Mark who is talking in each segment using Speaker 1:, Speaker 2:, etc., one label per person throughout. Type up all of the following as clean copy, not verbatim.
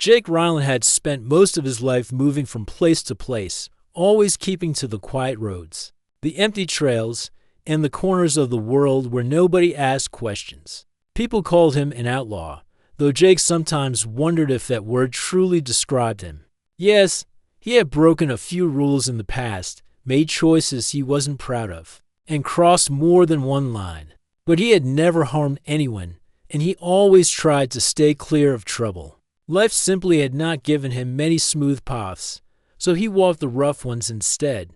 Speaker 1: Jake Ryland had spent most of his life moving from place to place, always keeping to the quiet roads, the empty trails, and the corners of the world where nobody asked questions. People called him an outlaw, though Jake sometimes wondered if that word truly described him. Yes, he had broken a few rules in the past, made choices he wasn't proud of, and crossed more than one line. But he had never harmed anyone, and he always tried to stay clear of trouble. Life simply had not given him many smooth paths, so he walked the rough ones instead.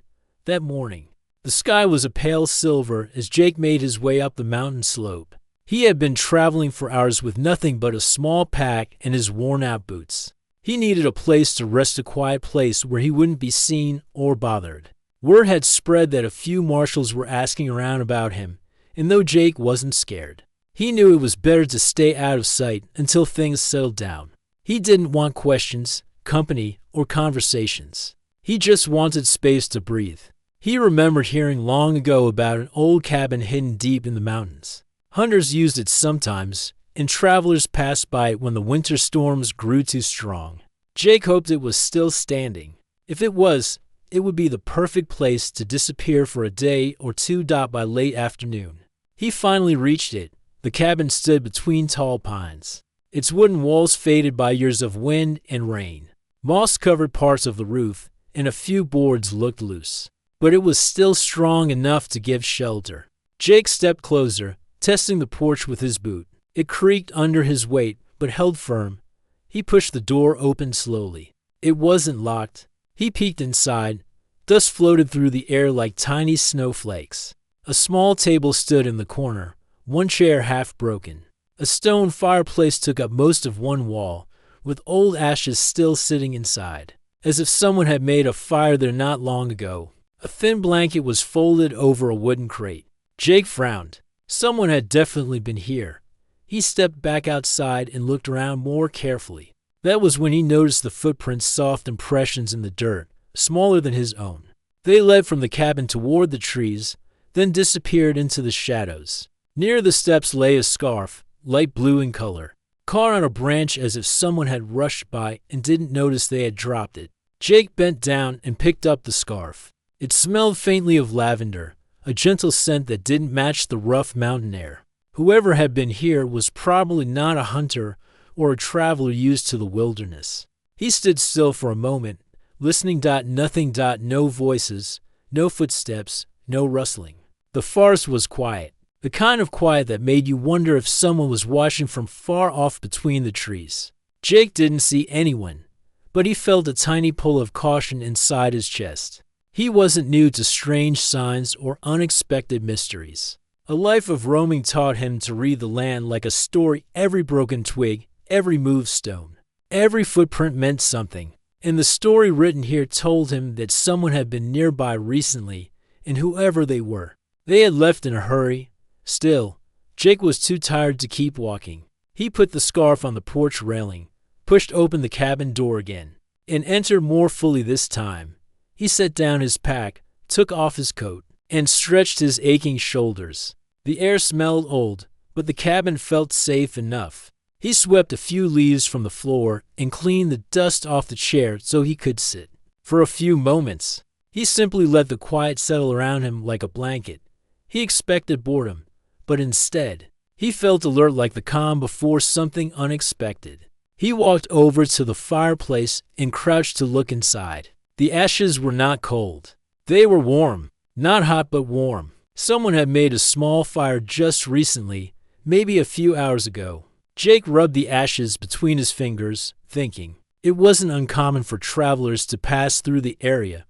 Speaker 1: That morning, the sky was a pale silver as Jake made his way up the mountain slope. He had been traveling for hours with nothing but a small pack and his worn-out boots. He needed a place to rest, a quiet place where he wouldn't be seen or bothered. Word had spread that a few marshals were asking around about him, and though Jake wasn't scared, he knew it was better to stay out of sight until things settled down. He didn't want questions, company, or conversations. He just wanted space to breathe. He remembered hearing long ago about an old cabin hidden deep in the mountains. Hunters used it sometimes, and travelers passed by it when the winter storms grew too strong. Jake hoped it was still standing. If it was, it would be the perfect place to disappear for a day or two. By late afternoon, he finally reached it. The cabin stood between tall pines. Its wooden walls faded by years of wind and rain. Moss covered parts of the roof, and a few boards looked loose. But it was still strong enough to give shelter. Jake stepped closer, testing the porch with his boot. It creaked under his weight, but held firm. He pushed the door open slowly. It wasn't locked. He peeked inside. Dust floated through the air like tiny snowflakes. A small table stood in the corner, one chair half broken. A stone fireplace took up most of one wall, with old ashes still sitting inside, as if someone had made a fire there not long ago. A thin blanket was folded over a wooden crate. Jake frowned. Someone had definitely been here. He stepped back outside and looked around more carefully. That was when he noticed the footprints, soft impressions in the dirt, smaller than his own. They led from the cabin toward the trees, then disappeared into the shadows. Near the steps lay a scarf, light blue in color, caught on a branch as if someone had rushed by and didn't notice they had dropped it. Jake bent down and picked up the scarf. It smelled faintly of lavender, a gentle scent that didn't match the rough mountain air. Whoever had been here was probably not a hunter or a traveler used to the wilderness. He stood still for a moment, listening. Nothing. No voices, no footsteps, no rustling. The forest was quiet. The kind of quiet that made you wonder if someone was watching from far off between the trees. Jake didn't see anyone, but he felt a tiny pull of caution inside his chest. He wasn't new to strange signs or unexpected mysteries. A life of roaming taught him to read the land like a story. Every broken twig, every moved stone, every footprint meant something, and the story written here told him that someone had been nearby recently, and whoever they were, they had left in a hurry. Still, Jake was too tired to keep walking. He put the scarf on the porch railing, pushed open the cabin door again, and entered more fully this time. He set down his pack, took off his coat, and stretched his aching shoulders. The air smelled old, but the cabin felt safe enough. He swept a few leaves from the floor and cleaned the dust off the chair so he could sit. For a few moments, he simply let the quiet settle around him like a blanket. He expected boredom, but instead, he felt alert, like the calm before something unexpected. He walked over to the fireplace and crouched to look inside. The ashes were not cold. They were warm. Not hot, but warm. Someone had made a small fire just recently, maybe a few hours ago. Jake rubbed the ashes between his fingers, thinking. It wasn't uncommon for travelers to pass through the area,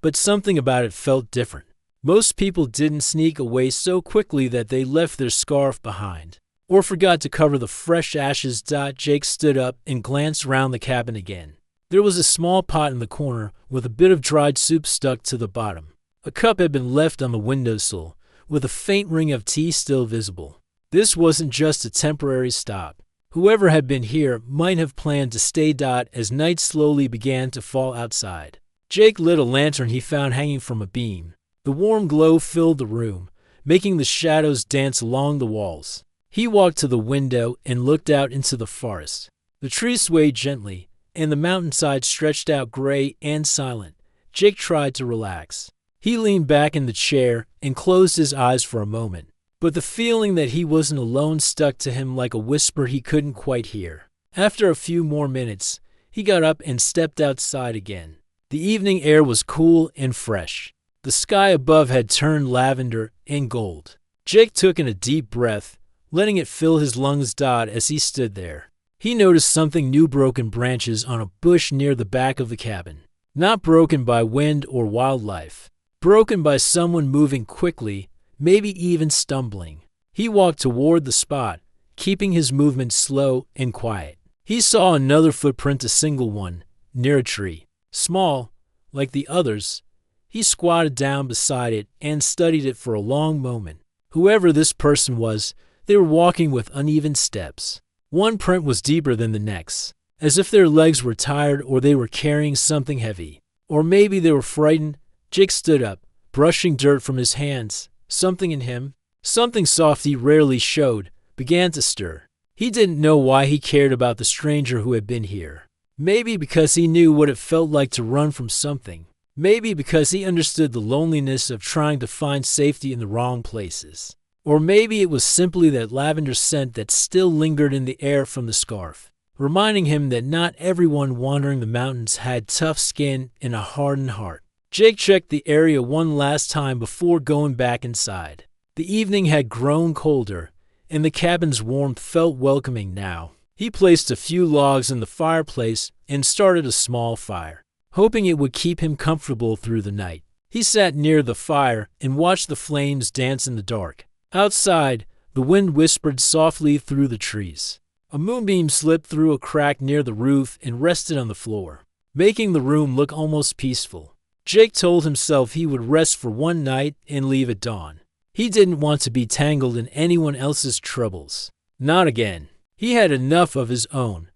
Speaker 1: but something about it felt different. Most people didn't sneak away so quickly that they left their scarf behind, or forgot to cover the fresh ashes. Jake stood up and glanced around the cabin again. There was a small pot in the corner with a bit of dried soup stuck to the bottom. A cup had been left on the windowsill, with a faint ring of tea still visible. This wasn't just a temporary stop. Whoever had been here might have planned to stay. As night slowly began to fall outside, Jake lit a lantern he found hanging from a beam. The warm glow filled the room, making the shadows dance along the walls. He walked to the window and looked out into the forest. The trees swayed gently, and the mountainside stretched out gray and silent. Jake tried to relax. He leaned back in the chair and closed his eyes for a moment, but the feeling that he wasn't alone stuck to him like a whisper he couldn't quite hear. After a few more minutes, he got up and stepped outside again. The evening air was cool and fresh. The sky above had turned lavender and gold. Jake took in a deep breath, letting it fill his lungs as he stood there. He noticed something new: broken branches on a bush near the back of the cabin. Not broken by wind or wildlife. Broken by someone moving quickly, maybe even stumbling. He walked toward the spot, keeping his movement slow and quiet. He saw another footprint, a single one, near a tree. Small, like the others. He squatted down beside it and studied it for a long moment. Whoever this person was, they were walking with uneven steps. One print was deeper than the next, as if their legs were tired or they were carrying something heavy. Or maybe they were frightened. Jake stood up, brushing dirt from his hands. Something in him, something soft he rarely showed, began to stir. He didn't know why he cared about the stranger who had been here. Maybe because he knew what it felt like to run from something. Maybe because he understood the loneliness of trying to find safety in the wrong places. Or maybe it was simply that lavender scent that still lingered in the air from the scarf, reminding him that not everyone wandering the mountains had tough skin and a hardened heart. Jake checked the area one last time before going back inside. The evening had grown colder, and the cabin's warmth felt welcoming now. He placed a few logs in the fireplace and started a small fire, hoping it would keep him comfortable through the night. He sat near the fire and watched the flames dance in the dark. Outside, the wind whispered softly through the trees. A moonbeam slipped through a crack near the roof and rested on the floor, making the room look almost peaceful. Jake told himself he would rest for one night and leave at dawn. He didn't want to be tangled in anyone else's troubles. Not again. He had enough of his own.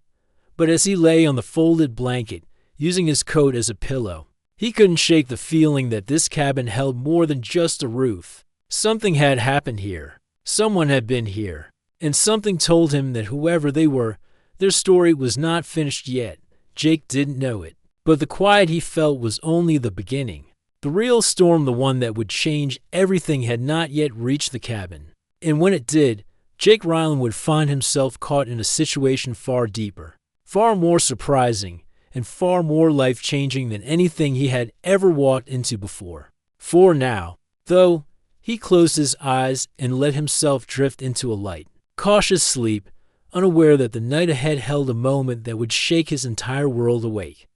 Speaker 1: But as he lay on the folded blanket, using his coat as a pillow, he couldn't shake the feeling that this cabin held more than just a roof. Something had happened here. Someone had been here. And something told him that whoever they were, their story was not finished yet. Jake didn't know it. But the quiet he felt was only the beginning. The real storm, the one that would change everything, had not yet reached the cabin. And when it did, Jake Ryland would find himself caught in a situation far deeper, far more surprising, and far more life-changing than anything he had ever walked into before. For now, though, he closed his eyes and let himself drift into a light, cautious sleep, unaware that the night ahead held a moment that would shake his entire world awake.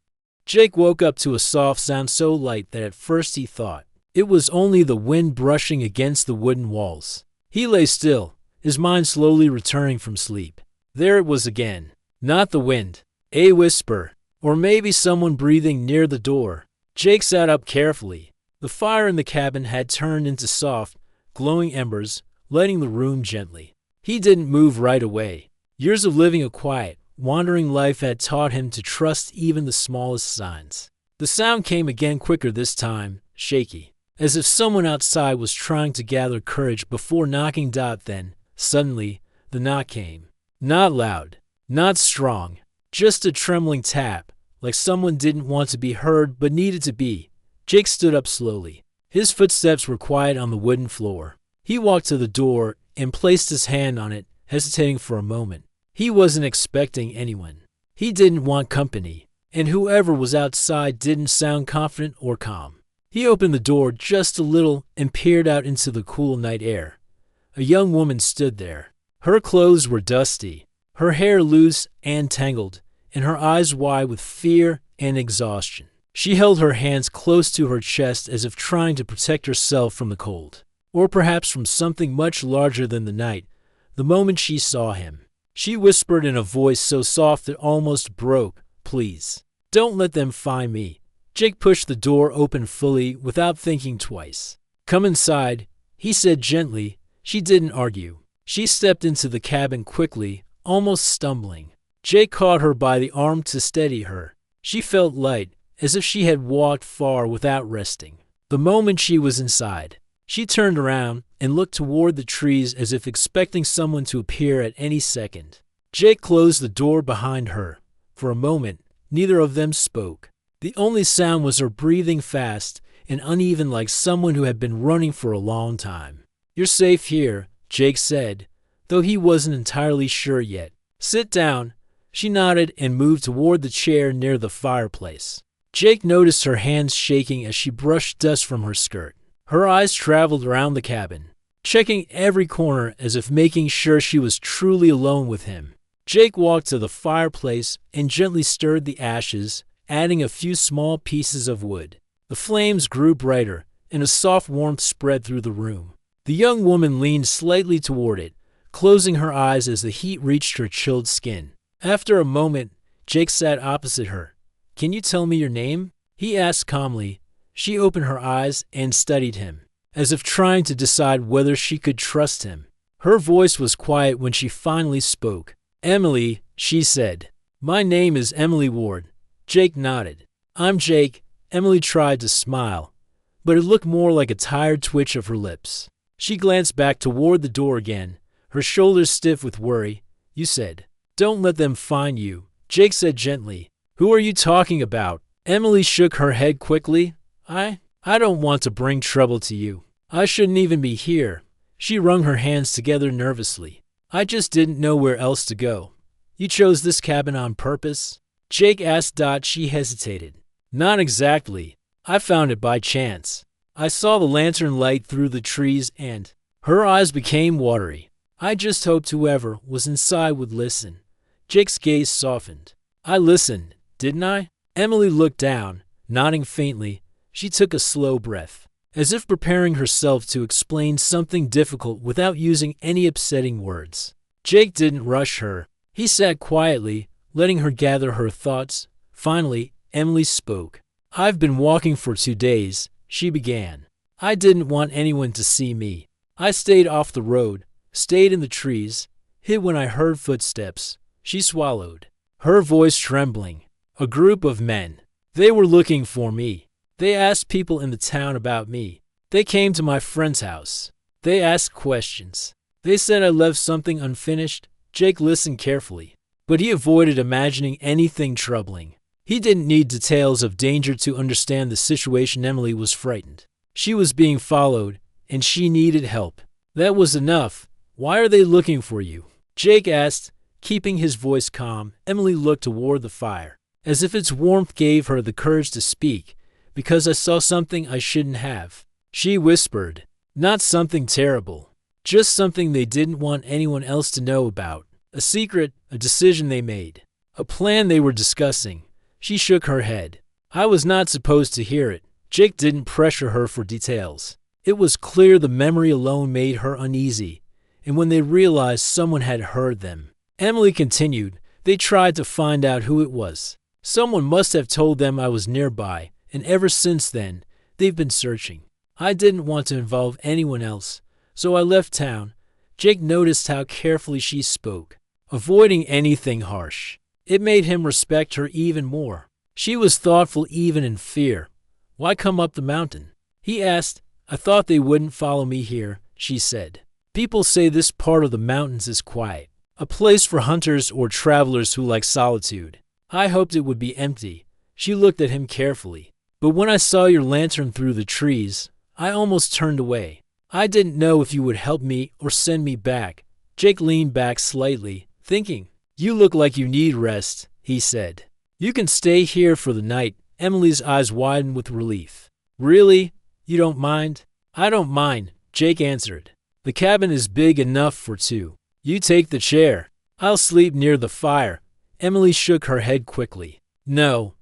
Speaker 1: Jake woke up to a soft sound so light that at first he thought it was only the wind brushing against the wooden walls. He lay still, his mind slowly returning from sleep. There it was again. Not the wind. A whisper. Or maybe someone breathing near the door. Jake sat up carefully. The fire in the cabin had turned into soft, glowing embers, lighting the room gently. He didn't move right away. Years of living a quiet, wandering life had taught him to trust even the smallest signs. The sound came again, quicker this time, shaky, as if someone outside was trying to gather courage before knocking. Then, suddenly, the knock came. Not loud, not strong, just a trembling tap, like someone didn't want to be heard but needed to be. Jake stood up slowly. His footsteps were quiet on the wooden floor. He walked to the door and placed his hand on it, hesitating for a moment. He wasn't expecting anyone. He didn't want company, and whoever was outside didn't sound confident or calm. He opened the door just a little and peered out into the cool night air. A young woman stood there. Her clothes were dusty, her hair loose and tangled, and her eyes wide with fear and exhaustion. She held her hands close to her chest as if trying to protect herself from the cold, or perhaps from something much larger than the night. The moment she saw him, she whispered in a voice so soft it almost broke, "Please, don't let them find me." Jake pushed the door open fully without thinking twice. "Come inside," he said gently. She didn't argue. She stepped into the cabin quickly, almost stumbling. Jake caught her by the arm to steady her. She felt light, as if she had walked far without resting. The moment she was inside, she turned around and looked toward the trees as if expecting someone to appear at any second. Jake closed the door behind her. For a moment, Neither of them spoke. The only sound was her breathing fast and uneven like someone who had been running for a long time. "You're safe here," Jake said, though he wasn't entirely sure yet. "Sit down." She nodded and moved toward the chair near the fireplace. Jake noticed her hands shaking as she brushed dust from her skirt. Her eyes traveled around the cabin, checking every corner as if making sure she was truly alone with him. Jake walked to the fireplace and gently stirred the ashes, adding a few small pieces of wood. The flames grew brighter, and a soft warmth spread through the room. The young woman leaned slightly toward it, closing her eyes as the heat reached her chilled skin. After a moment, Jake sat opposite her. "Can you tell me your name?" he asked calmly. She opened her eyes and studied him, as if trying to decide whether she could trust him. Her voice was quiet when she finally spoke. "Emily," she said. "My name is Emily Ward." Jake nodded. "I'm Jake." Emily tried to smile, but it looked more like a tired twitch of her lips. She glanced back toward the door again, her shoulders stiff with worry. "You said, don't let them find you," Jake said gently. "Who are you talking about?" Emily shook her head quickly. I don't want to bring trouble to you. I shouldn't even be here." She wrung her hands together nervously. "I just didn't know where else to go." "You chose this cabin on purpose?" Jake asked. She hesitated. "Not exactly. I found it by chance. I saw the lantern light through the trees and—" Her eyes became watery. "I just hoped whoever was inside would listen." Jake's gaze softened. "I listened, didn't I?" Emily looked down, nodding faintly. She took a slow breath, as if preparing herself to explain something difficult without using any upsetting words. Jake didn't rush her. He sat quietly, letting her gather her thoughts. Finally, Emily spoke. "I've been walking for 2 days," she began. "I didn't want anyone to see me. I stayed off the road, stayed in the trees, hid when I heard footsteps." She swallowed, her voice trembling. "A group of men. They were looking for me. They asked people in the town about me. They came to my friend's house. They asked questions. They said I left something unfinished." Jake listened carefully, but he avoided imagining anything troubling. He didn't need details of danger to understand the situation. Emily was frightened. She was being followed, and she needed help. That was enough. "Why are they looking for you?" Jake asked, keeping his voice calm. Emily looked toward the fire, as if its warmth gave her the courage to speak. "Because I saw something I shouldn't have," she whispered. "Not something terrible. Just something they didn't want anyone else to know about. A secret, a decision they made, a plan they were discussing." She shook her head. "I was not supposed to hear it." Jake didn't pressure her for details. It was clear the memory alone made her uneasy, and when they realized someone had heard them. Emily continued, "They tried to find out who it was. Someone must have told them I was nearby, and ever since then, they've been searching. I didn't want to involve anyone else, so I left town." Jake noticed how carefully she spoke, avoiding anything harsh. It made him respect her even more. She was thoughtful even in fear. "Why come up the mountain?" he asked. "I thought they wouldn't follow me here," she said. "People say this part of the mountains is quiet, a place for hunters or travelers who like solitude. I hoped it would be empty." She looked at him carefully. "But when I saw your lantern through the trees, I almost turned away. I didn't know if you would help me or send me back." Jake leaned back slightly, thinking. "You look like you need rest," he said. "You can stay here for the night." Emily's eyes widened with relief. "Really? You don't mind?" "I don't mind," Jake answered. "The cabin is big enough for 2. You take the chair. I'll sleep near the fire." Emily shook her head quickly. No,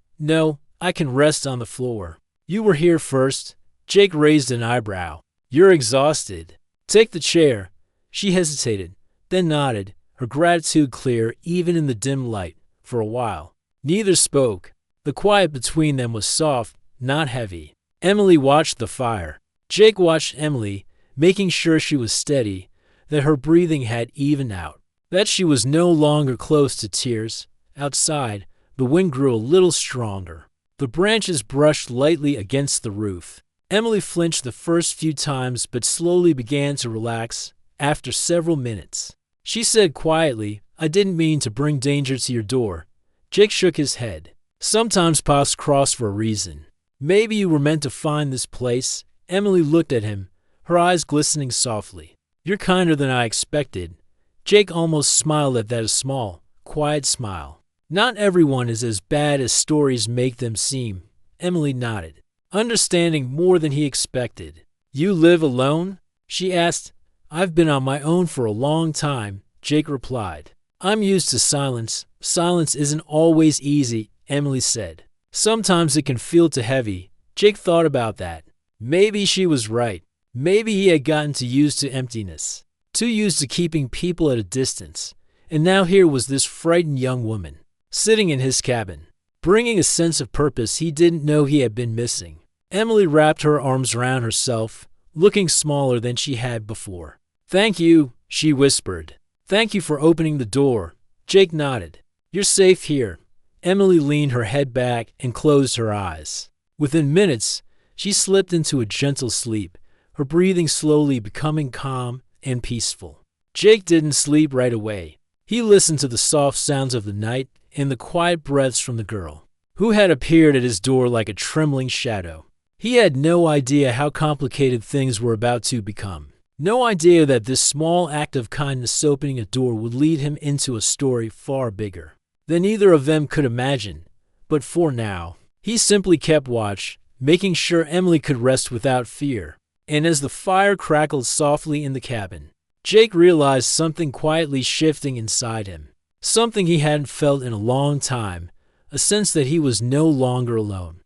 Speaker 1: I can rest on the floor." "You were here first." Jake raised an eyebrow. "You're exhausted. Take the chair." She hesitated, then nodded, her gratitude clear even in the dim light. For a while, neither spoke. The quiet between them was soft, not heavy. Emily watched the fire. Jake watched Emily, making sure she was steady, that her breathing had evened out, that she was no longer close to tears. Outside, the wind grew a little stronger. The branches brushed lightly against the roof. Emily flinched the first few times but slowly began to relax. After several minutes, she said quietly, "I didn't mean to bring danger to your door." Jake shook his head. Sometimes paths cross for a reason. Maybe you were meant to find this place. Emily looked at him, her eyes glistening softly. You're kinder than I expected. Jake almost smiled at that small, quiet smile. Not everyone is as bad as stories make them seem. Emily nodded, understanding more than he expected. You live alone? She asked. I've been on my own for a long time, Jake replied. I'm used to silence. Silence isn't always easy, Emily said. Sometimes it can feel too heavy. Jake thought about that. Maybe she was right. Maybe he had gotten too used to emptiness, too used to keeping people at a distance. And now here was this frightened young woman, sitting in his cabin, bringing a sense of purpose he didn't know he had been missing. Emily wrapped her arms around herself, looking smaller than she had before. Thank you, she whispered. Thank you for opening the door. Jake nodded. You're safe here. Emily leaned her head back and closed her eyes. Within minutes, she slipped into a gentle sleep, her breathing slowly becoming calm and peaceful. Jake didn't sleep right away. He listened to the soft sounds of the night and the quiet breaths from the girl, who had appeared at his door like a trembling shadow. He had no idea how complicated things were about to become. No idea that this small act of kindness opening a door would lead him into a story far bigger than either of them could imagine. But for now, he simply kept watch, making sure Emily could rest without fear. And as the fire crackled softly in the cabin, Jake realized something quietly shifting inside him. Something he hadn't felt in a long time, a sense that he was no longer alone.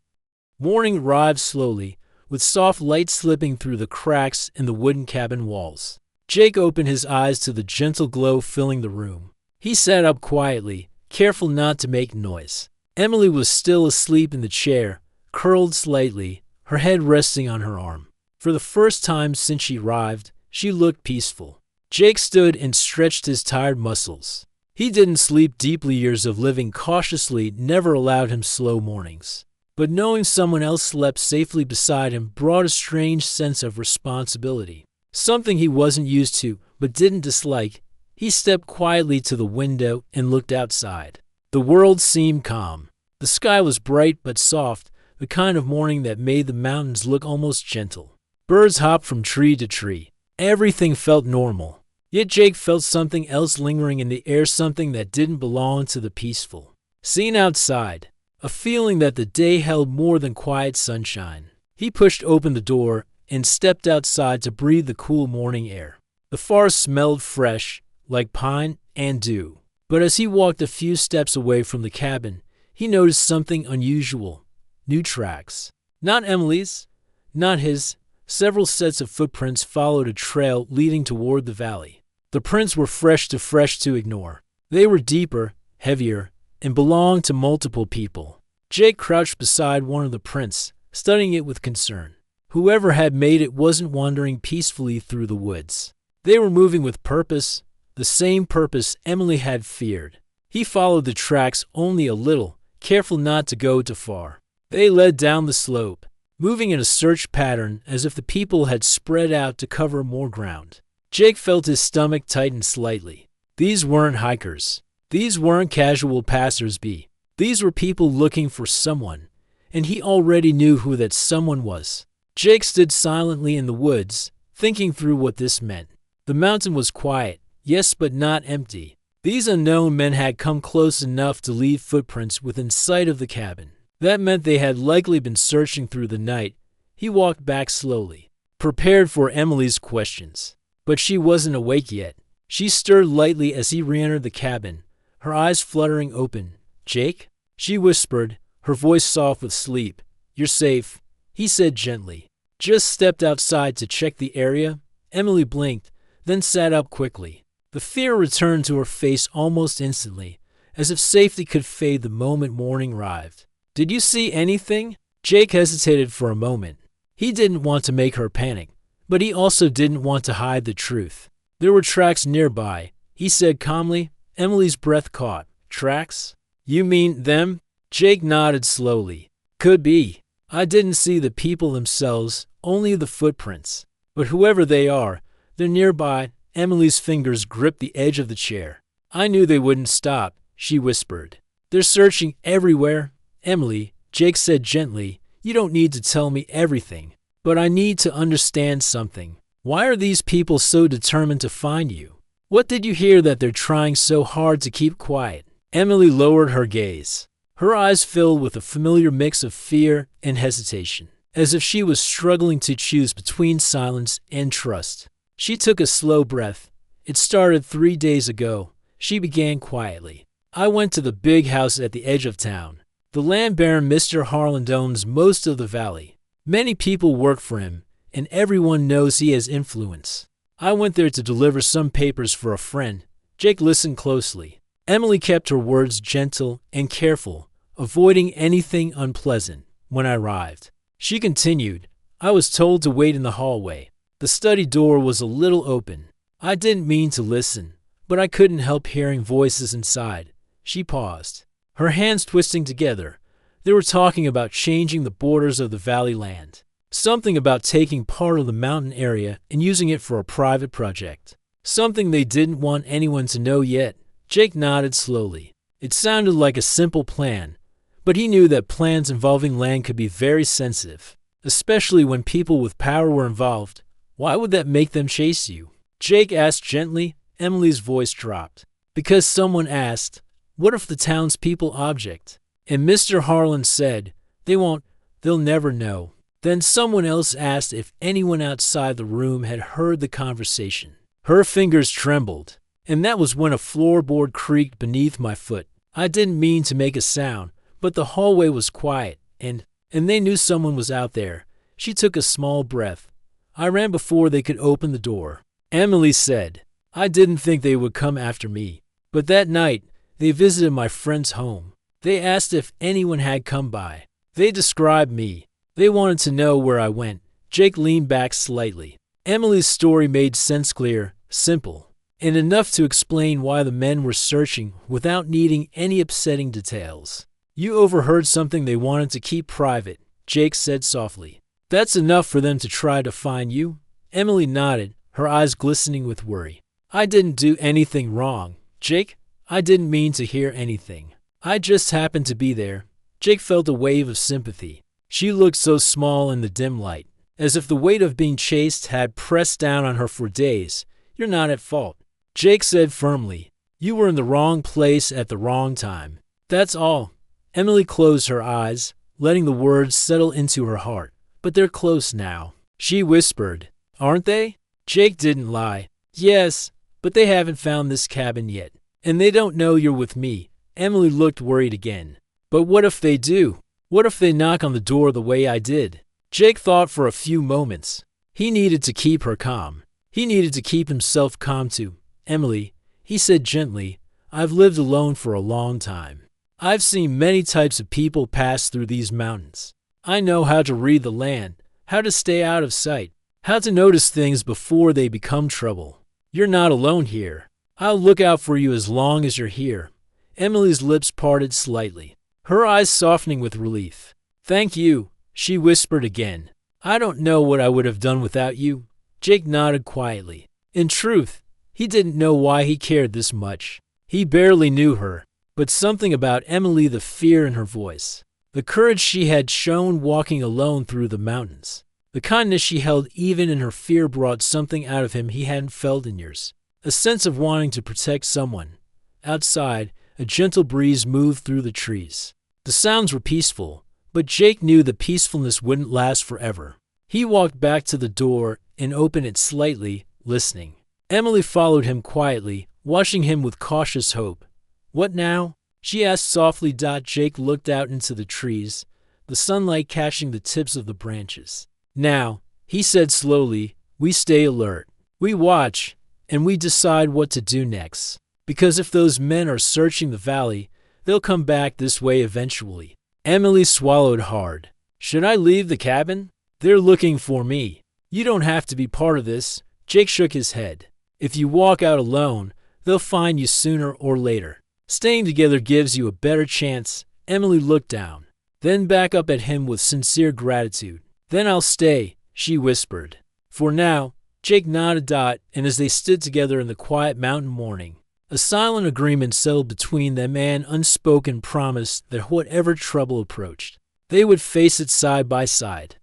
Speaker 1: Morning arrived slowly, with soft light slipping through the cracks in the wooden cabin walls. Jake opened his eyes to the gentle glow filling the room. He sat up quietly, careful not to make noise. Emily was still asleep in the chair, curled slightly, her head resting on her arm. For the first time since she arrived, she looked peaceful. Jake stood and stretched his tired muscles. He didn't sleep deeply. Years of living cautiously never allowed him slow mornings. But knowing someone else slept safely beside him brought a strange sense of responsibility. Something he wasn't used to, but didn't dislike. He stepped quietly to the window and looked outside. The world seemed calm. The sky was bright but soft, the kind of morning that made the mountains look almost gentle. Birds hopped from tree to tree. Everything felt normal. Yet Jake felt something else lingering in the air, something that didn't belong to the peaceful. Seen outside, a feeling that the day held more than quiet sunshine. He pushed open the door and stepped outside to breathe the cool morning air. The forest smelled fresh, like pine and dew. But as he walked a few steps away from the cabin, he noticed something unusual. New tracks. Not Emily's, not his. Several sets of footprints followed a trail leading toward the valley. The prints were fresh to ignore. They were deeper, heavier, and belonged to multiple people. Jake crouched beside one of the prints, studying it with concern. Whoever had made it wasn't wandering peacefully through the woods. They were moving with purpose, the same purpose Emily had feared. He followed the tracks only a little, careful not to go too far. They led down the slope, moving in a search pattern as if the people had spread out to cover more ground. Jake felt his stomach tighten slightly. These weren't hikers. These weren't casual passers-by. These were people looking for someone, and he already knew who that someone was. Jake stood silently in the woods, thinking through what this meant. The mountain was quiet, yes, but not empty. These unknown men had come close enough to leave footprints within sight of the cabin. That meant they had likely been searching through the night. He walked back slowly, prepared for Emily's questions. But she wasn't awake yet. She stirred lightly as he re-entered the cabin, her eyes fluttering open. Jake? She whispered, her voice soft with sleep. You're safe, he said gently. Just stepped outside to check the area. Emily blinked, then sat up quickly. The fear returned to her face almost instantly, as if safety could fade the moment morning arrived. Did you see anything? Jake hesitated for a moment. He didn't want to make her panic, but he also didn't want to hide the truth. There were tracks nearby, he said calmly. Emily's breath caught. Tracks? You mean them? Jake nodded slowly. Could be. I didn't see the people themselves, only the footprints. But whoever they are, they're nearby. Emily's fingers gripped the edge of the chair. I knew they wouldn't stop, she whispered. They're searching everywhere. Emily, Jake said gently, you don't need to tell me everything, but I need to understand something. Why are these people so determined to find you? What did you hear that they're trying so hard to keep quiet? Emily lowered her gaze. Her eyes filled with a familiar mix of fear and hesitation, as if she was struggling to choose between silence and trust. She took a slow breath. It started 3 days ago. She began quietly. I went to the big house at the edge of town. The land baron Mr. Harland owns most of the valley. Many people work for him, and everyone knows he has influence. I went there to deliver some papers for a friend. Jake listened closely. Emily kept her words gentle and careful, avoiding anything unpleasant. When I arrived, she continued, I was told to wait in the hallway. The study door was a little open. I didn't mean to listen, but I couldn't help hearing voices inside. She paused, her hands twisting together. They were talking about changing the borders of the valley land. Something about taking part of the mountain area and using it for a private project. Something they didn't want anyone to know yet. Jake nodded slowly. It sounded like a simple plan, but he knew that plans involving land could be very sensitive, especially when people with power were involved. Why would that make them chase you? Jake asked gently. Emily's voice dropped. Because someone asked, what if the townspeople object? And Mr. Harland said, they'll never know. Then someone else asked if anyone outside the room had heard the conversation. Her fingers trembled, and that was when a floorboard creaked beneath my foot. I didn't mean to make a sound, but the hallway was quiet, and they knew someone was out there. She took a small breath. I ran before they could open the door. Emily said, I didn't think they would come after me, but that night, they visited my friend's home. They asked if anyone had come by. They described me. They wanted to know where I went. Jake leaned back slightly. Emily's story made sense, clear, simple, and enough to explain why the men were searching without needing any upsetting details. You overheard something they wanted to keep private, Jake said softly. That's enough for them to try to find you? Emily nodded, her eyes glistening with worry. I didn't do anything wrong, Jake. I didn't mean to hear anything. I just happened to be there. Jake felt a wave of sympathy. She looked so small in the dim light, as if the weight of being chased had pressed down on her for days. You're not at fault, Jake said firmly. You were in the wrong place at the wrong time. That's all. Emily closed her eyes, letting the words settle into her heart. But they're close now, she whispered. Aren't they? Jake didn't lie. Yes, but they haven't found this cabin yet. And they don't know you're with me. Emily looked worried again. But what if they do? What if they knock on the door the way I did? Jake thought for a few moments. He needed to keep her calm. He needed to keep himself calm too. Emily, he said gently, I've lived alone for a long time. I've seen many types of people pass through these mountains. I know how to read the land, how to stay out of sight, how to notice things before they become trouble. You're not alone here. I'll look out for you as long as you're here. Emily's lips parted slightly, her eyes softening with relief. Thank you, she whispered again. I don't know what I would have done without you. Jake nodded quietly. In truth, he didn't know why he cared this much. He barely knew her, but something about Emily, the fear in her voice, the courage she had shown walking alone through the mountains, the kindness she held even in her fear brought something out of him he hadn't felt in years. A sense of wanting to protect someone. Outside, a gentle breeze moved through the trees. The sounds were peaceful, but Jake knew the peacefulness wouldn't last forever. He walked back to the door and opened it slightly, listening. Emily followed him quietly, watching him with cautious hope. What now? She asked softly. Jake looked out into the trees, the sunlight catching the tips of the branches. Now, he said slowly, we stay alert. We watch, and we decide what to do next. Because if those men are searching the valley, they'll come back this way eventually. Emily swallowed hard. Should I leave the cabin? They're looking for me. You don't have to be part of this. Jake shook his head. If you walk out alone, they'll find you sooner or later. Staying together gives you a better chance. Emily looked down, then back up at him with sincere gratitude. Then I'll stay, she whispered. For now, Jake nodded. And as they stood together in the quiet mountain morning, A silent agreement settled between them, and unspoken promise that whatever trouble approached, they would face it side by side.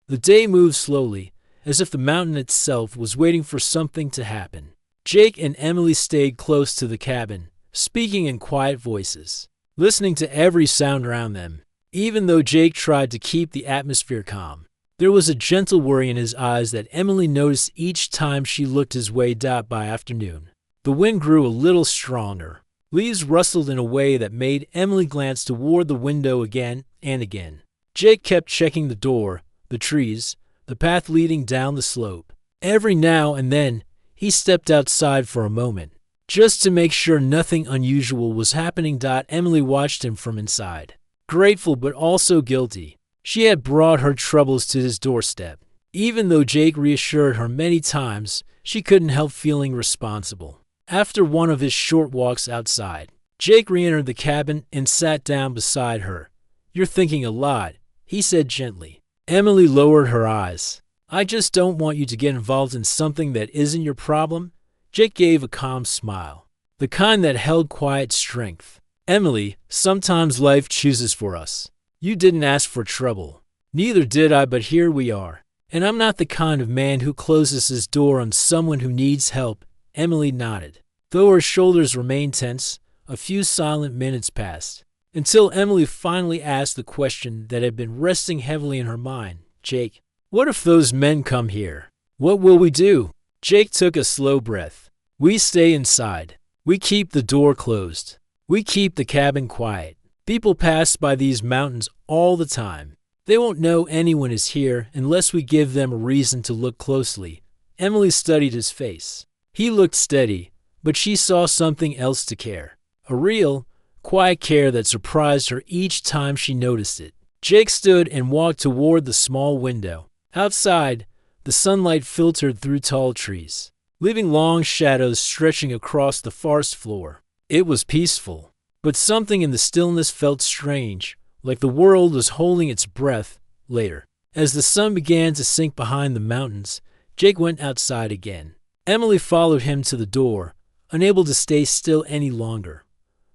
Speaker 1: The day moved slowly, as if the mountain itself was waiting for something to happen. Jake and Emily stayed close to the cabin, speaking in quiet voices, listening to every sound around them. Even though Jake tried to keep the atmosphere calm, there was a gentle worry in his eyes that Emily noticed each time she looked his way. By afternoon, the wind grew a little stronger. Leaves rustled in a way that made Emily glance toward the window again and again. Jake kept checking the door, the trees, the path leading down the slope. Every now and then, he stepped outside for a moment, just to make sure nothing unusual was happening. Emily watched him from inside, grateful but also guilty. She had brought her troubles to his doorstep. Even though Jake reassured her many times, she couldn't help feeling responsible. After one of his short walks outside, Jake re-entered the cabin and sat down beside her. "You're thinking a lot," he said gently. Emily lowered her eyes. "I just don't want you to get involved in something that isn't your problem." Jake gave a calm smile, the kind that held quiet strength. "Emily, sometimes life chooses for us. You didn't ask for trouble. Neither did I, but here we are. And I'm not the kind of man who closes his door on someone who needs help." Emily nodded. Though her shoulders remained tense, a few silent minutes passed, until Emily finally asked the question that had been resting heavily in her mind. "Jake, what if those men come here? What will we do?" Jake took a slow breath. "We stay inside. We keep the door closed. We keep the cabin quiet. People pass by these mountains all the time. They won't know anyone is here unless we give them a reason to look closely." Emily studied his face. He looked steady, but she saw something else to care. A real, quiet care that surprised her each time she noticed it. Jake stood and walked toward the small window. Outside, the sunlight filtered through tall trees, leaving long shadows stretching across the forest floor. It was peaceful, but something in the stillness felt strange, like the world was holding its breath. Later, as the sun began to sink behind the mountains, Jake went outside again. Emily followed him to the door, unable to stay still any longer.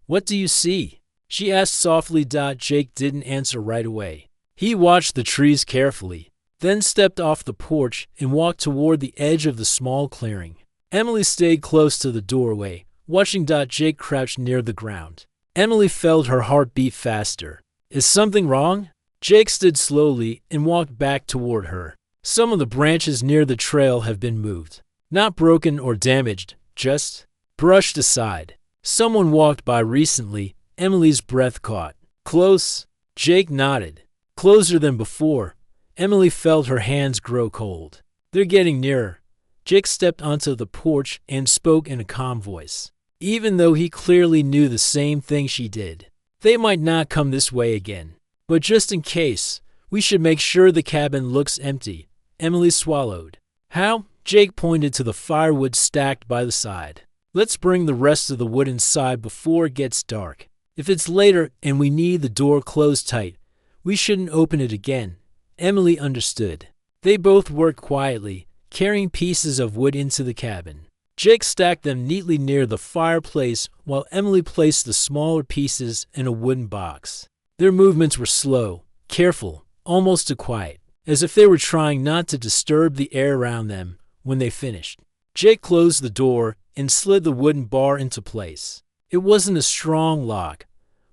Speaker 1: "What do you see?" she asked softly. Jake didn't answer right away. He watched the trees carefully, then stepped off the porch and walked toward the edge of the small clearing. Emily stayed close to the doorway, watching. Jake crouched near the ground. Emily felt her heart beat faster. "Is something wrong?" Jake stood slowly and walked back toward her. "Some of the branches near the trail have been moved. Not broken or damaged, just brushed aside. Someone walked by recently." Emily's breath caught. "Close?" Jake nodded. "Closer than before." Emily felt her hands grow cold. "They're getting nearer." Jake stepped onto the porch and spoke in a calm voice, even though he clearly knew the same thing she did. "They might not come this way again, but just in case, we should make sure the cabin looks empty." Emily swallowed. "How?" Jake pointed to the firewood stacked by the side. "Let's bring the rest of the wood inside before it gets dark. If it's later and we need the door closed tight, we shouldn't open it again." Emily understood. They both worked quietly, carrying pieces of wood into the cabin. Jake stacked them neatly near the fireplace while Emily placed the smaller pieces in a wooden box. Their movements were slow, careful, almost too quiet, as if they were trying not to disturb the air around them. When they finished, Jake closed the door and slid the wooden bar into place. It wasn't a strong lock,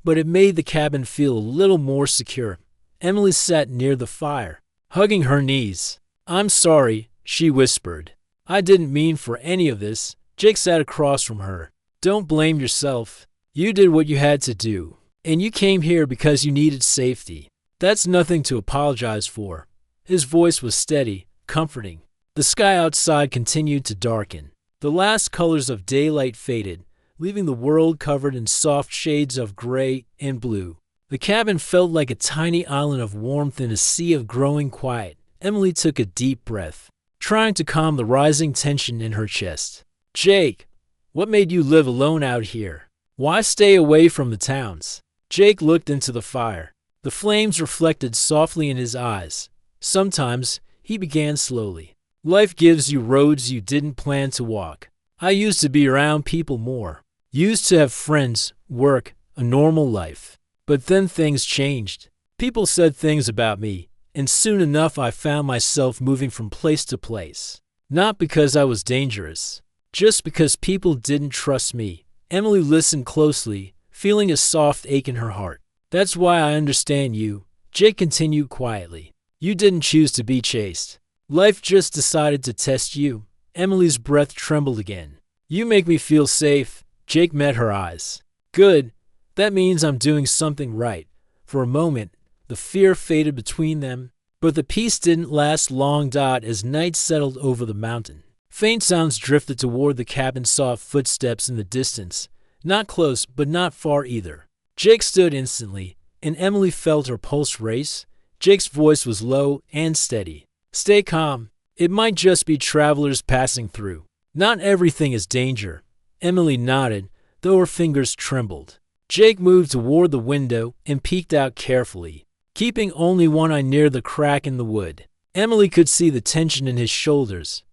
Speaker 1: but it made the cabin feel a little more secure. Emily sat near the fire, hugging her knees. "I'm sorry," she whispered. "I didn't mean for any of this." Jake sat across from her. "Don't blame yourself. You did what you had to do, and you came here because you needed safety. That's nothing to apologize for." His voice was steady, comforting. The sky outside continued to darken. The last colors of daylight faded, leaving the world covered in soft shades of gray and blue. The cabin felt like a tiny island of warmth in a sea of growing quiet. Emily took a deep breath, trying to calm the rising tension in her chest. "Jake, what made you live alone out here? Why stay away from the towns?" Jake looked into the fire. The flames reflected softly in his eyes. Sometimes, he began slowly. "Life gives you roads you didn't plan to walk. I used to be around people more. Used to have friends, work, a normal life. But then things changed. People said things about me, and soon enough I found myself moving from place to place. Not because I was dangerous, just because people didn't trust me. Emily listened closely, feeling a soft ache in her heart. That's why I understand you, Jake continued quietly. You didn't choose to be chased. Life just decided to test you. Emily's breath trembled again. You make me feel safe. Jake met her eyes. Good. That means I'm doing something right. For a moment, the fear faded between them, but the peace didn't last long. As night settled over the mountain, faint sounds drifted toward the cabin, soft footsteps in the distance. Not close, but not far either. Jake stood instantly, and Emily felt her pulse race. Jake's voice was low and steady. Stay calm. It might just be travelers passing through. Not everything is danger. Emily nodded, though her fingers trembled. Jake moved toward the window and peeked out carefully, keeping only one eye near the crack in the wood. Emily could see the tension in his shoulders.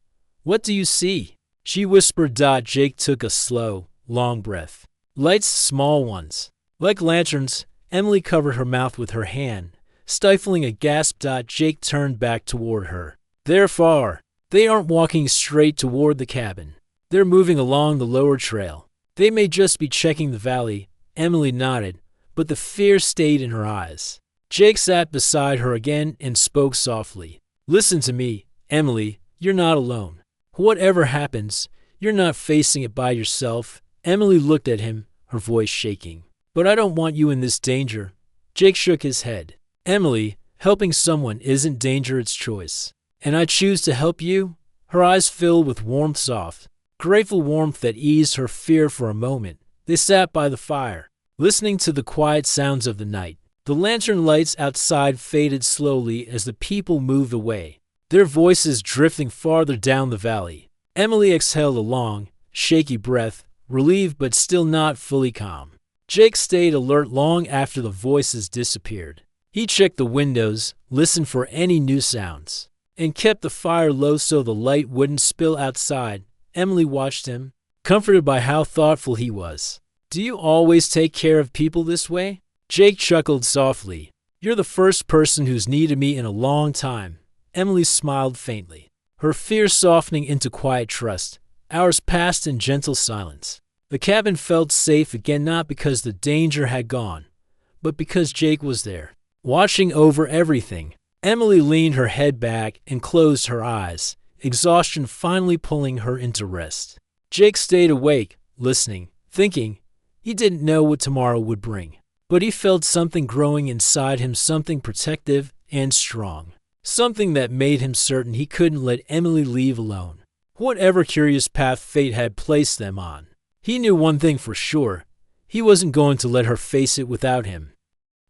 Speaker 1: What do you see? She whispered. Jake took a slow, long breath. Lights, small ones. Like lanterns. Emily covered her mouth with her hand, stifling a gasp. Jake turned back toward her. They're far. They aren't walking straight toward the cabin. They're moving along the lower trail. They may just be checking the valley. Emily nodded, but the fear stayed in her eyes. Jake sat beside her again and spoke softly. Listen to me, Emily. You're not alone. Whatever happens, you're not facing it by yourself. Emily looked at him, her voice shaking. But I don't want you in this danger. Jake shook his head. Emily, helping someone isn't danger, it's choice. And I choose to help you? Her eyes filled with warmth, soft, grateful warmth that eased her fear for a moment. They sat by the fire, listening to the quiet sounds of the night. The lantern lights outside faded slowly as the people moved away, their voices drifting farther down the valley. Emily exhaled a long, shaky breath, relieved but still not fully calm. Jake stayed alert long after the voices disappeared. He checked the windows, listened for any new sounds, and kept the fire low so the light wouldn't spill outside. Emily watched him, comforted by how thoughtful he was. Do you always take care of people this way? Jake chuckled softly. You're the first person who's needed me in a long time. Emily smiled faintly, her fear softening into quiet trust. Hours passed in gentle silence. The cabin felt safe again, not because the danger had gone, but because Jake was there, watching over everything. Emily leaned her head back and closed her eyes, exhaustion finally pulling her into rest. Jake stayed awake, listening, thinking. He didn't know what tomorrow would bring, but he felt something growing inside him, something protective and strong, something that made him certain he couldn't let Emily leave alone, whatever curious path fate had placed them on. He knew one thing for sure. He wasn't going to let her face it without him.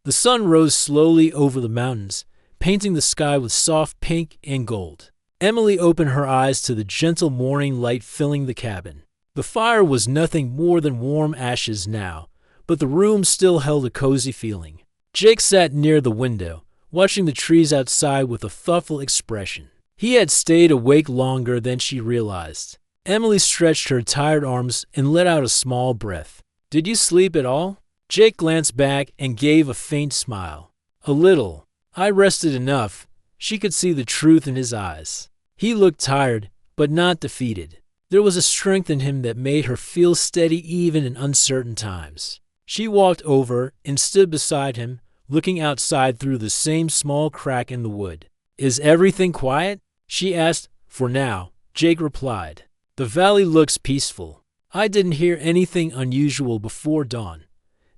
Speaker 1: The sun rose slowly over the mountains, painting the sky with soft pink and gold. Emily opened her eyes to the gentle morning light filling the cabin. The fire was nothing more than warm ashes now, but the room still held a cozy feeling. Jake sat near the window, watching the trees outside with a thoughtful expression. He had stayed awake longer than she realized. Emily stretched her tired arms and let out a small breath. Did you sleep at all? Jake glanced back and gave a faint smile. A little. I rested enough. She could see the truth in his eyes. He looked tired, but not defeated. There was a strength in him that made her feel steady even in uncertain times. She walked over and stood beside him, looking outside through the same small crack in the wood. Is everything quiet? She asked. For now, Jake replied. The valley looks peaceful. I didn't hear anything unusual before dawn.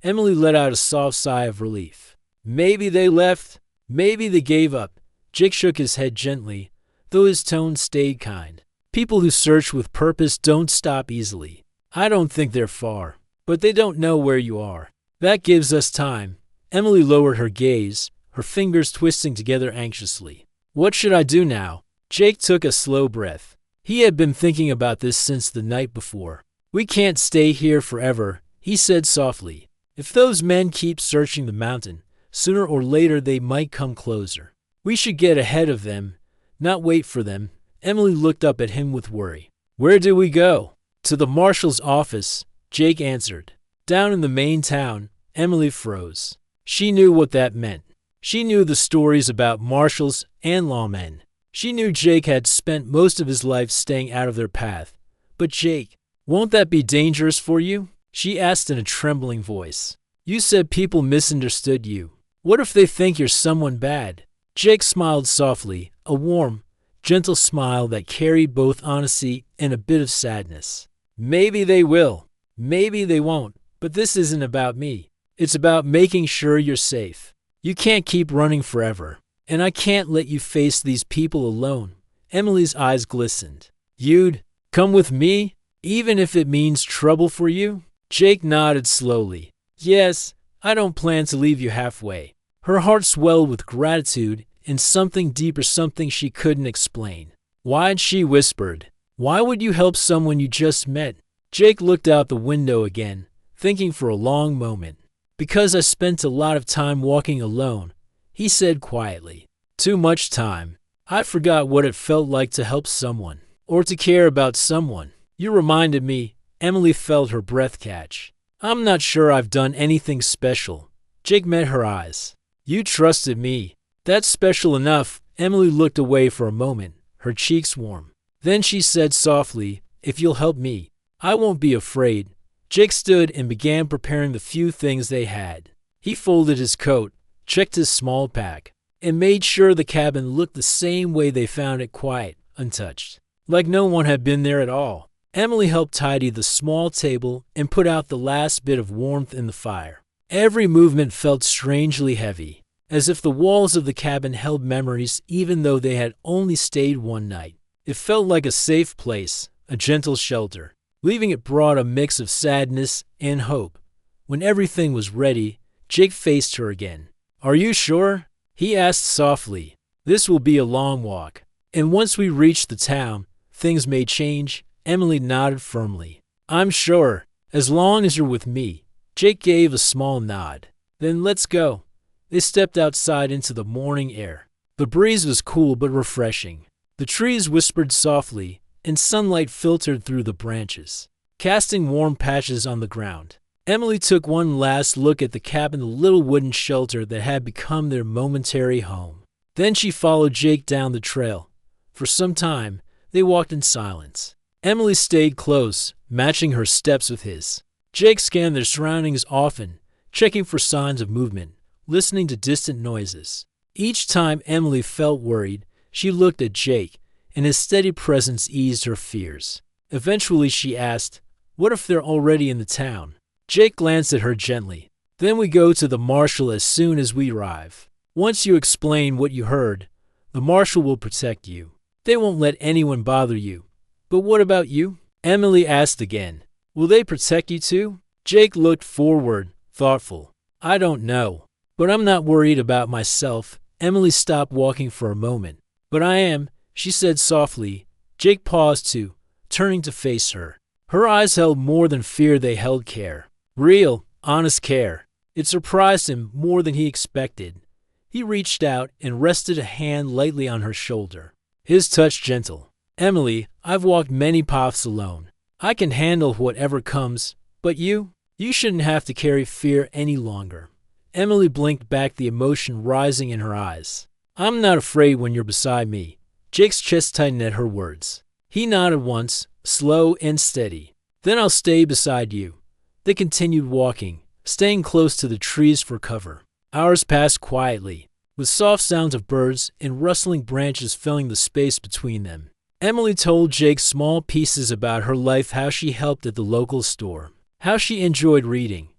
Speaker 1: Emily let out a soft sigh of relief. Maybe they left. Maybe they gave up. Jake shook his head gently, though his tone stayed kind. People who search with purpose don't stop easily. I don't think they're far, but they don't know where you are. That gives us time. Emily lowered her gaze, her fingers twisting together anxiously. What should I do now? Jake took a slow breath. He had been thinking about this since the night before. We can't stay here forever, he said softly. If those men keep searching the mountain, sooner or later they might come closer. We should get ahead of them, not wait for them. Emily looked up at him with worry. Where do we go? To the marshal's office. Jake answered. Down in the main town, Emily froze. She knew what that meant. She knew the stories about marshals and lawmen. She knew Jake had spent most of his life staying out of their path. But Jake, won't that be dangerous for you? She asked in a trembling voice. You said people misunderstood you. What if they think you're someone bad? Jake smiled softly, a warm, gentle smile that carried both honesty and a bit of sadness. Maybe they will. Maybe they won't. But this isn't about me. It's about making sure you're safe. You can't keep running forever. And I can't let you face these people alone. Emily's eyes glistened. You'd come with me, even if it means trouble for you? Jake nodded slowly. Yes, I don't plan to leave you halfway. Her heart swelled with gratitude and something deeper, something she couldn't explain. Why'd she whispered? Why would you help someone you just met? Jake looked out the window again, thinking for a long moment. Because I spent a lot of time walking alone, he said quietly. Too much time. I forgot what it felt like to help someone, or to care about someone. You reminded me. Emily felt her breath catch. I'm not sure I've done anything special. Jake met her eyes. You trusted me. That's special enough. Emily looked away for a moment, her cheeks warm. Then she said softly, if you'll help me, I won't be afraid. Jake stood and began preparing the few things they had. He folded his coat, checked his small pack, and made sure the cabin looked the same way they found it, quiet, untouched, like no one had been there at all. Emily helped tidy the small table and put out the last bit of warmth in the fire. Every movement felt strangely heavy, as if the walls of the cabin held memories even though they had only stayed one night. It felt like a safe place, a gentle shelter. Leaving it brought a mix of sadness and hope. When everything was ready, Jake faced her again. Are you sure? He asked softly. This will be a long walk, and once we reach the town, things may change. Emily nodded firmly. I'm sure, as long as you're with me. Jake gave a small nod. Then let's go. They stepped outside into the morning air. The breeze was cool but refreshing. The trees whispered softly, and sunlight filtered through the branches, casting warm patches on the ground. Emily took one last look at the cabin, the little wooden shelter that had become their momentary home. Then she followed Jake down the trail. For some time, they walked in silence. Emily stayed close, matching her steps with his. Jake scanned their surroundings often, checking for signs of movement, listening to distant noises. Each time Emily felt worried, she looked at Jake, and his steady presence eased her fears. Eventually she asked, what if they're already in the town? Jake glanced at her gently. Then we go to the marshal as soon as we arrive. Once you explain what you heard, the marshal will protect you. They won't let anyone bother you. But what about you? Emily asked again. Will they protect you too? Jake looked forward, thoughtful. I don't know. But I'm not worried about myself. Emily stopped walking for a moment. But I am, she said softly. Jake paused too, turning to face her. Her eyes held more than fear, they held care. Real, honest care. It surprised him more than he expected. He reached out and rested a hand lightly on her shoulder. His touch gentle. Emily, I've walked many paths alone. I can handle whatever comes, but you shouldn't have to carry fear any longer. Emily blinked back, the emotion rising in her eyes. I'm not afraid when you're beside me. Jake's chest tightened at her words. He nodded once, slow and steady. Then I'll stay beside you. They continued walking, staying close to the trees for cover. Hours passed quietly, with soft sounds of birds and rustling branches filling the space between them. Emily told Jake small pieces about her life, how she helped at the local store, how she enjoyed reading,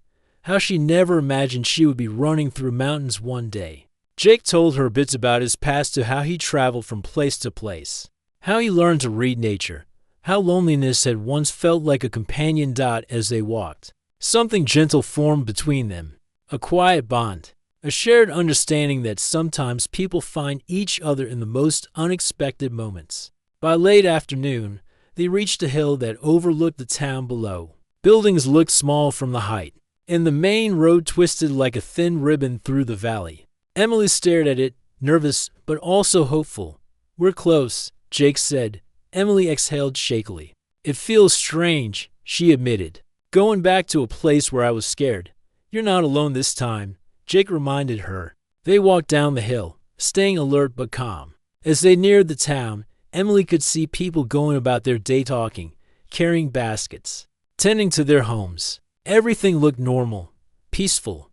Speaker 1: how she never imagined she would be running through mountains one day. Jake told her bits about his past, to how he traveled from place to place, how he learned to read nature, how loneliness had once felt like a companion dot as they walked. Something gentle formed between them, a quiet bond, a shared understanding that sometimes people find each other in the most unexpected moments. By late afternoon, they reached a hill that overlooked the town below. Buildings looked small from the height, and the main road twisted like a thin ribbon through the valley. Emily stared at it, nervous but also hopeful. We're close, Jake said. Emily exhaled shakily. It feels strange, she admitted. Going back to a place where I was scared. You're not alone this time, Jake reminded her. They walked down the hill, staying alert but calm. As they neared the town, Emily could see people going about their day talking, carrying baskets, tending to their homes. Everything looked normal, peaceful,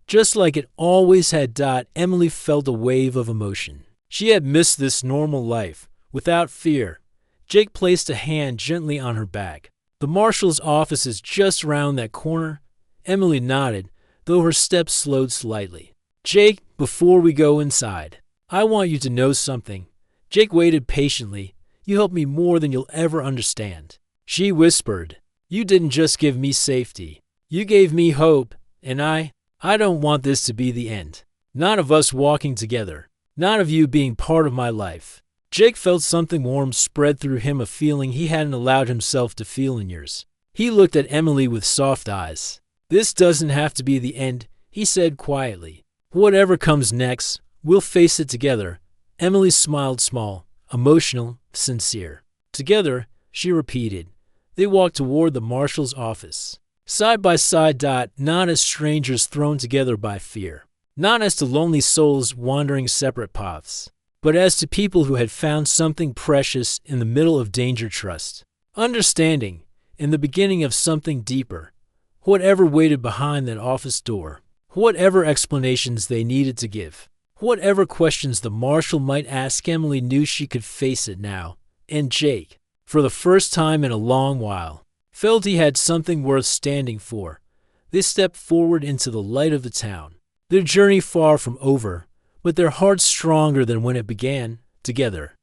Speaker 1: just like it always had. Emily felt a wave of emotion. She had missed this normal life, without fear. Jake placed a hand gently on her back. The marshal's office is just around that corner. Emily nodded, though her steps slowed slightly. Jake, before we go inside, I want you to know something. Jake waited patiently. You helped me more than you'll ever understand. She whispered, you didn't just give me safety. You gave me hope, and I don't want this to be the end. Not of us walking together. Not of you being part of my life. Jake felt something warm spread through him, a feeling he hadn't allowed himself to feel in years. He looked at Emily with soft eyes. This doesn't have to be the end, he said quietly. Whatever comes next, we'll face it together. Emily smiled small, emotional, sincere. Together, she repeated. They walked toward the marshal's office. Side by side. Not as strangers thrown together by fear. Not as to lonely souls wandering separate paths, but as to people who had found something precious in the middle of danger. Trust, understanding, in the beginning of something deeper. Whatever waited behind that office door, whatever explanations they needed to give, whatever questions the marshal might ask, Emily knew she could face it now. And Jake, for the first time in a long while, felt he had something worth standing for. They stepped forward into the light of the town. Their journey far from over, but their hearts stronger than when it began. Together,